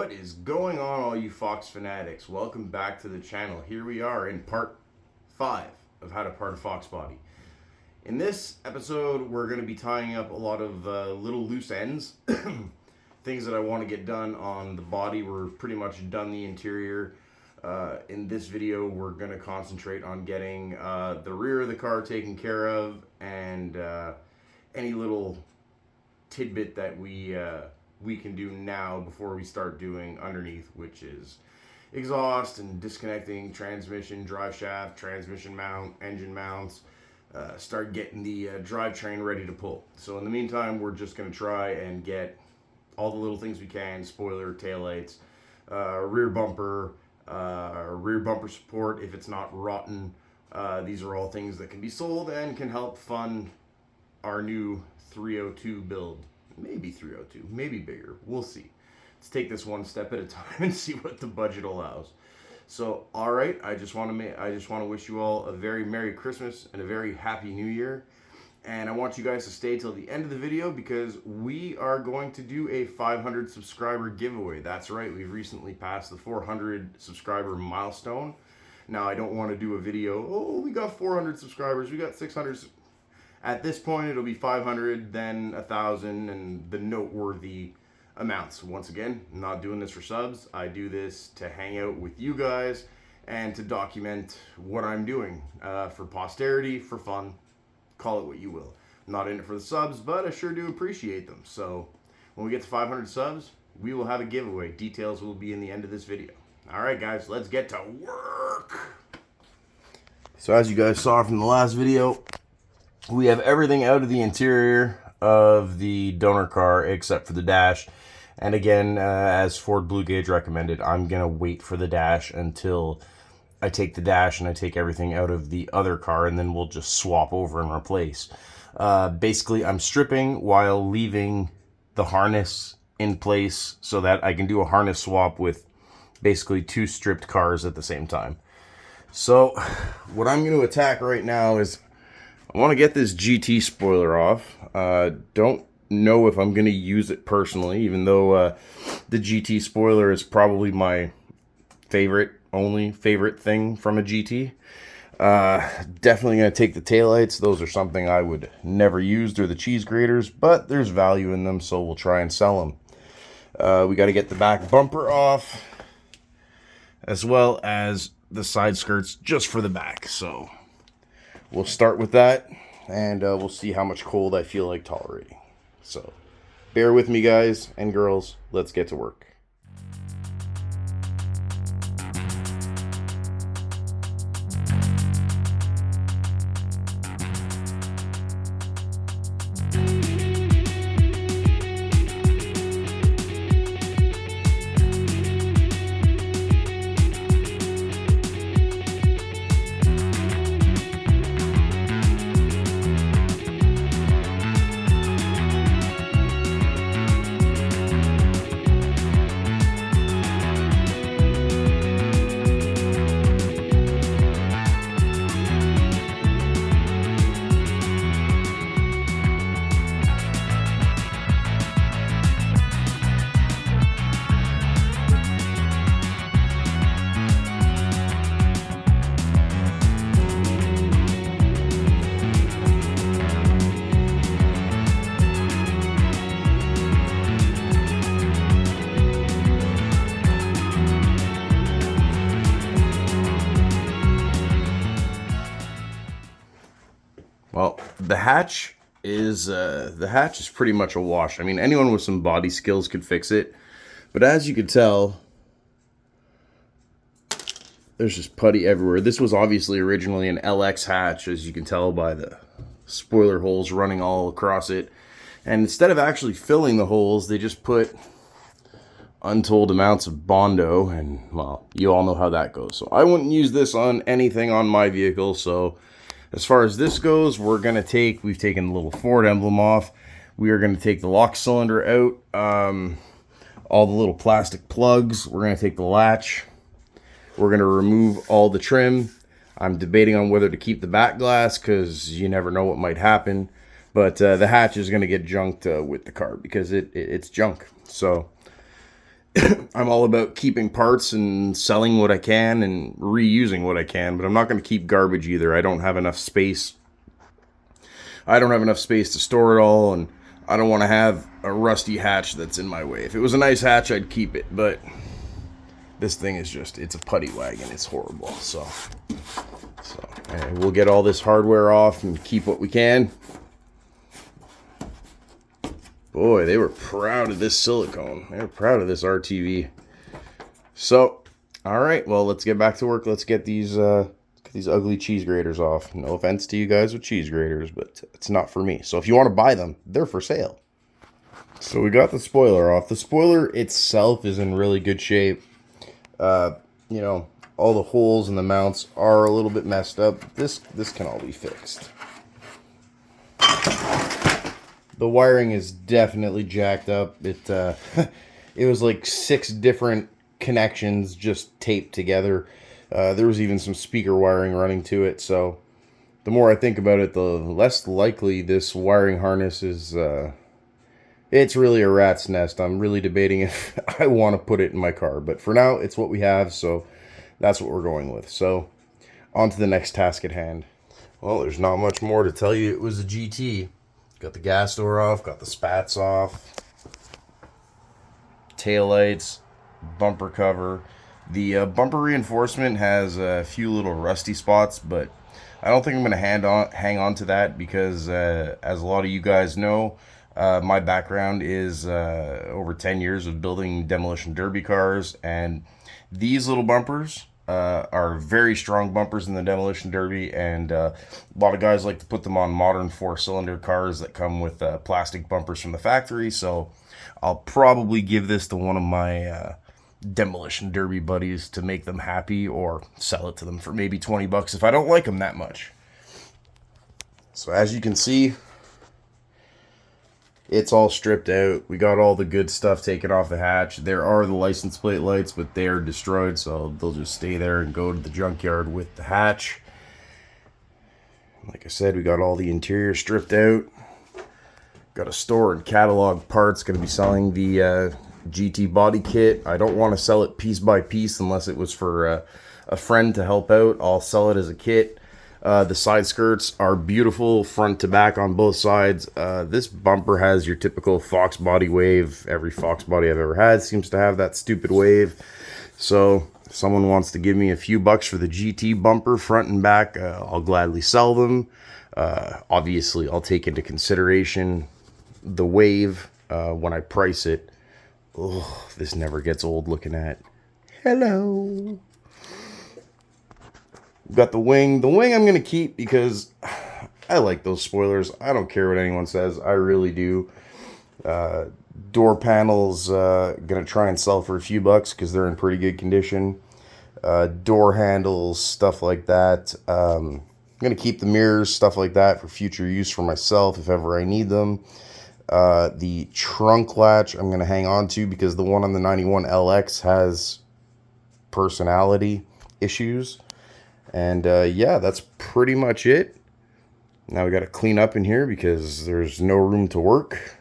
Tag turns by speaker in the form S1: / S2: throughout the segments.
S1: What is going on, all you Fox fanatics? Welcome back to the channel. Here we are in part 5 of How to Part A Foxbody. In this episode, we're going to be tying up a lot of little loose ends. Things that I want to get done on the body. We're pretty much done the interior. In this video, we're going to concentrate on getting the rear of the car taken care of, and any little tidbit that we can do now before we start doing underneath, which is exhaust and disconnecting transmission, drive shaft, transmission mount, engine mounts, start getting the drivetrain ready to pull. So in the meantime, we're just going to try and get all the little things we can: spoiler, taillights, rear bumper support if it's not rotten. These are all things that can be sold and can help fund our new 302 build. Maybe 302, maybe bigger. We'll see. Let's take this one step at a time and see what the budget allows. So, all right, I just want to wish you all a very Merry Christmas and a very Happy New Year. And I want you guys to stay till the end of the video because we are going to do a 500 subscriber giveaway. That's right, we've recently passed the 400 subscriber milestone. Now, I don't want to do a video, oh, we got 400 subscribers, we got 600. At this point, it'll be 500, then 1,000, and the noteworthy amounts. Once again, I'm not doing this for subs. I do this to hang out with you guys and to document what I'm doing for posterity, for fun. Call it what you will. I'm not in it for the subs, but I sure do appreciate them. So when we get to 500 subs, we will have a giveaway. Details will be in the end of this video. All right, guys, let's get to work. So as you guys saw from the last video, we have everything out of the interior of the donor car except for the dash. And again, as Ford Blue Gauge recommended, I'm going to wait for the dash until I take the dash and I take everything out of the other car, and then we'll just swap over and replace. Basically, I'm stripping while leaving the harness in place so that I can do a harness swap with basically two stripped cars at the same time. So what I'm going to attack right now is I want to get this GT spoiler off. Don't know if I'm going to use it personally, even though the GT spoiler is probably my only favorite thing from a GT. Definitely going to take the taillights. Those are something I would never use. They're the cheese graters, but there's value in them, so we'll try and sell them. We got to get the back bumper off, as well as the side skirts just for the back. So we'll start with that, and we'll see how much cold I feel like tolerating. So, bear with me, guys and girls. Let's get to work. Well, the hatch is pretty much a wash. I mean, anyone with some body skills could fix it, but as you could tell, there's just putty everywhere. This was obviously originally an LX hatch, as you can tell by the spoiler holes running all across it. And instead of actually filling the holes, they just put untold amounts of Bondo, and well, you all know how that goes. So I wouldn't use this on anything on my vehicle. So as far as this goes, we've taken the little Ford emblem off. We are going to take the lock cylinder out, all the little plastic plugs. We're going to take the latch. We're going to remove all the trim. I'm debating on whether to keep the back glass because you never know what might happen. But the hatch is going to get junked with the car because it's junk. So I'm all about keeping parts and selling what I can and reusing what I can, but I'm not going to keep garbage either. I don't have enough space. I don't have enough space to store it all, and I don't want to have a rusty hatch that's in my way. If it was a nice hatch, I'd keep it, but this thing is just, it's a putty wagon. It's horrible. So we'll get all this hardware off and keep what we can. Boy, they were proud of this silicone. They were proud of this RTV. So, all right, well, let's get back to work. Let's get these ugly cheese graters off. No offense to you guys with cheese graters, but it's not for me. So if you want to buy them, they're for sale. So we got the spoiler off. The spoiler itself is in really good shape. You know, all the holes in the mounts are a little bit messed up. This can all be fixed. The wiring is definitely jacked up. It it was like 6 different connections just taped together. There was even some speaker wiring running to it. So the more I think about it, the less likely this wiring harness is. It's really a rat's nest. I'm really debating if I want to put it in my car. But for now, it's what we have. So that's what we're going with. So on to the next task at hand. Well, there's not much more to tell you. It was a GT. Got the gas door off, got the spats off, taillights, bumper cover. The bumper reinforcement has a few little rusty spots, but I don't think I'm going to hang on to that because, as a lot of you guys know, my background is over 10 years of building demolition derby cars, and these little bumpers are very strong bumpers in the demolition derby, and a lot of guys like to put them on modern 4-cylinder cars that come with plastic bumpers from the factory. So I'll probably give this to one of my demolition derby buddies to make them happy, or sell it to them for maybe 20 bucks if I don't like them that much. So as you can see, it's all stripped out. We got all the good stuff taken off the hatch. There are the license plate lights, but they are destroyed, so they'll just stay there and go to the junkyard with the hatch. Like I said, we got all the interior stripped out. Got a store and catalog parts. Going to be selling the GT body kit. I don't want to sell it piece by piece unless it was for a friend to help out. I'll sell it as a kit. The side skirts are beautiful, front to back on both sides. This bumper has your typical Foxbody wave. Every Foxbody I've ever had seems to have that stupid wave. So if someone wants to give me a few bucks for the GT bumper, front and back, I'll gladly sell them. Obviously, I'll take into consideration the wave when I price it. Oh, this never gets old looking at. Hello. Got the wing. The wing I'm going to keep because I like those spoilers. I don't care what anyone says. I really do. Door panels, going to try and sell for a few bucks because they're in pretty good condition. Door handles, stuff like that. I'm going to keep the mirrors, stuff like that, for future use for myself if ever I need them. The trunk latch I'm going to hang on to because the one on the 91 LX has personality issues. And yeah, that's pretty much it. Now we got to clean up in here because there's no room to work.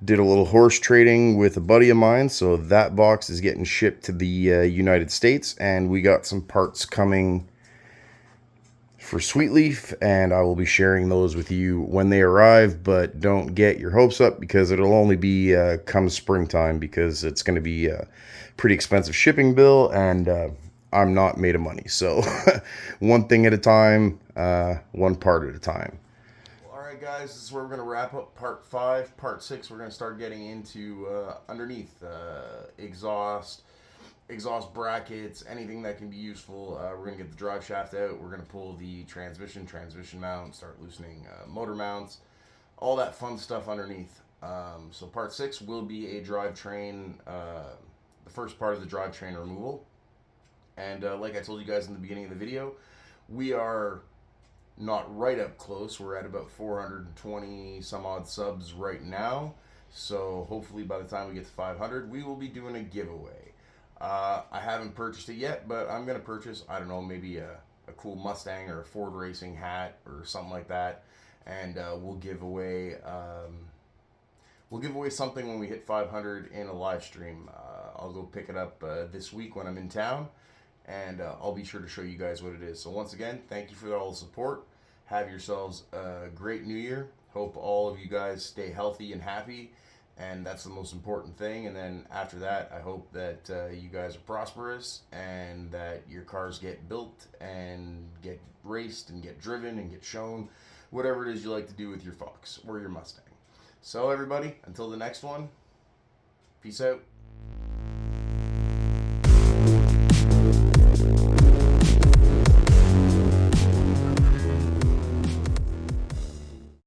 S1: Did a little horse trading with a buddy of mine, so that box is getting shipped to the United States, and we got some parts coming for Sweetleaf, and I will be sharing those with you when they arrive, but don't get your hopes up because it'll only be come springtime because it's going to be a pretty expensive shipping bill, and I'm not made of money. So one thing at a time, one part at a time. Well, all right, guys, this is where we're going to wrap up part 5. Part 6, we're going to start getting into underneath exhaust brackets, anything that can be useful. We're going to get the drive shaft out. We're going to pull the transmission mount, start loosening motor mounts, all that fun stuff underneath. So part 6 will be a drivetrain, the first part of the drivetrain removal. And like I told you guys in the beginning of the video, we are not right up close. We're at about 420 some odd subs right now. So hopefully by the time we get to 500, we will be doing a giveaway. I haven't purchased it yet, but I'm going to purchase, I don't know, maybe a cool Mustang or a Ford racing hat or something like that. And we'll give away we'll give away something when we hit 500 in a live stream. I'll go pick it up this week when I'm in town, and I'll be sure to show you guys what it is. So once again, thank you for all the support. Have yourselves a great new year. Hope all of you guys stay healthy and happy, and that's the most important thing. And then after that, I hope that you guys are prosperous and that your cars get built and get raced and get driven and get shown, whatever it is you like to do with your Fox or your Mustang. So everybody, until the next one, peace out.